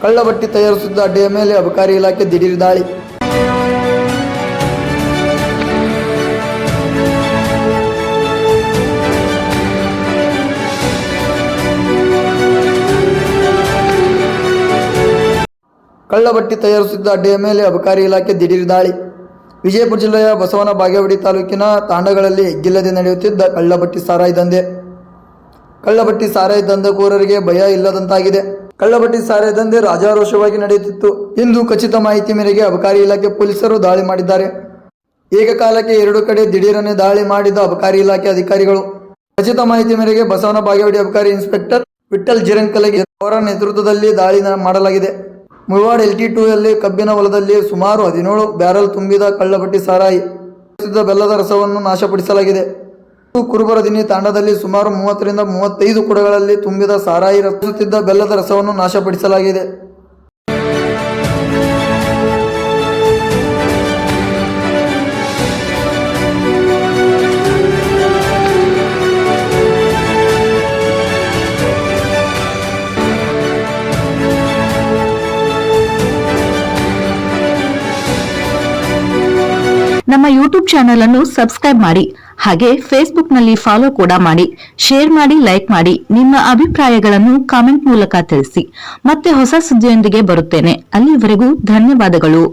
ಕಳ್ಳಬಟ್ಟಿ ತಯಾರಿಸುತ್ತಿದ್ದ ಅಡ್ಡೆಯ ಮೇಲೆ ಅಬಕಾರಿ ಇಲಾಖೆ ದಿಢೀರ್ ದಾಳಿ. ಕಳ್ಳಬಟ್ಟಿ ತಯಾರಿಸುತ್ತಿದ್ದ ಅಡ್ಡೆಯ ಮೇಲೆ ಅಬಕಾರಿ ಇಲಾಖೆ ದಿಢೀರ್ ದಾಳಿ. ವಿಜಯಪುರ ಜಿಲ್ಲೆಯ ಬಸವನ ಬಾಗೇವಾಡಿ ತಾಲೂಕಿನ ತಾಂಡಗಳಲ್ಲಿ ಎಗ್ಗಿಲ್ಲದೆ ನಡೆಯುತ್ತಿದ್ದ ಕಳ್ಳಬಟ್ಟಿ ಸಾರಾಯಿ ದಂಧೆ. ಕಳ್ಳಬಟ್ಟಿ ಸಾರಾಯಿ ದಂಧೆಕೋರರಿಗೆ ಭಯ ಇಲ್ಲದಂತಾಗಿದೆ. ಕಳ್ಳಬಟ್ಟಿ ಸಾರಾಯಿ ದಂಧೆ ರಾಜಾರೋಷವಾಗಿ ನಡೆಯುತ್ತಿತ್ತು. ಇಂದು ಖಚಿತ ಮಾಹಿತಿ ಮೇರೆಗೆ ಅಬಕಾರಿ ಇಲಾಖೆ ಪೊಲೀಸರು ದಾಳಿ ಮಾಡಿದ್ದಾರೆ. ಏಕಕಾಲಕ್ಕೆ 2 ಕಡೆ ದಿಢೀರನೆ ದಾಳಿ ಮಾಡಿದ ಅಬಕಾರಿ ಇಲಾಖೆ ಅಧಿಕಾರಿಗಳು. ಖಚಿತ ಮಾಹಿತಿ ಮೇರೆಗೆ ಬಸವನ ಬಾಗೇವಾಡಿ ಅಬಕಾರಿ ಇನ್ಸ್ಪೆಕ್ಟರ್ ವಿಠ್ಠಲ್ ಜಿರಂಕಲಗಿ ಅವರ ನೇತೃತ್ವದಲ್ಲಿ ದಾಳಿ ಮಾಡಲಾಗಿದೆ. ಮುಳವಾಡ LT2 ಯಲ್ಲಿ ಕಬ್ಬಿನ ಹೊಲದಲ್ಲಿ ಸುಮಾರು 17 ಬ್ಯಾರಲ್ ತುಂಬಿದ ಕಳ್ಳಬಟ್ಟಿ ಸಾರಾಯಿ ಬೆಲ್ಲದ ರಸವನ್ನು ನಾಶಪಡಿಸಲಾಗಿದೆ. ಕುರುಬರದಿನ್ನಿ ತಾಂಡದಲ್ಲಿ ಸುಮಾರು 30 ರಿಂದ 35 ಕೊಡಗಳಲ್ಲಿ ತುಂಬಿದ ಸಾರಾಯಿ ರಚಿಸುತ್ತಿದ್ದ ಬೆಲ್ಲದ ರಸವನ್ನು ನಾಶಪಡಿಸಲಾಗಿದೆ. ನಮ್ಮ ಯೂಟ್ಯೂಬ್ ಚಾನೆಲ್ ಅನ್ನು ಸಬ್ಸ್ಕ್ರೈಬ್ ಮಾಡಿ, ಹಾಗೆ ಫೇಸ್ಬುಕ್ ನಲ್ಲಿ ಫಾಲೋ ಕೂಡ ಮಾಡಿ, ಶೇರ್ ಮಾಡಿ, ಲೈಕ್ ಮಾಡಿ. ನಿಮ್ಮ ಅಭಿಪ್ರಾಯಗಳನ್ನು ಕಾಮೆಂಟ್ ಮೂಲಕ ತಿಳಿಸಿ. ಮತ್ತೆ ಹೊಸ ಸುದ್ದಿಯೊಂದಿಗೆ ಬರುತ್ತೇನೆ. ಅಲ್ಲಿವರೆಗೂ ಧನ್ಯವಾದಗಳು.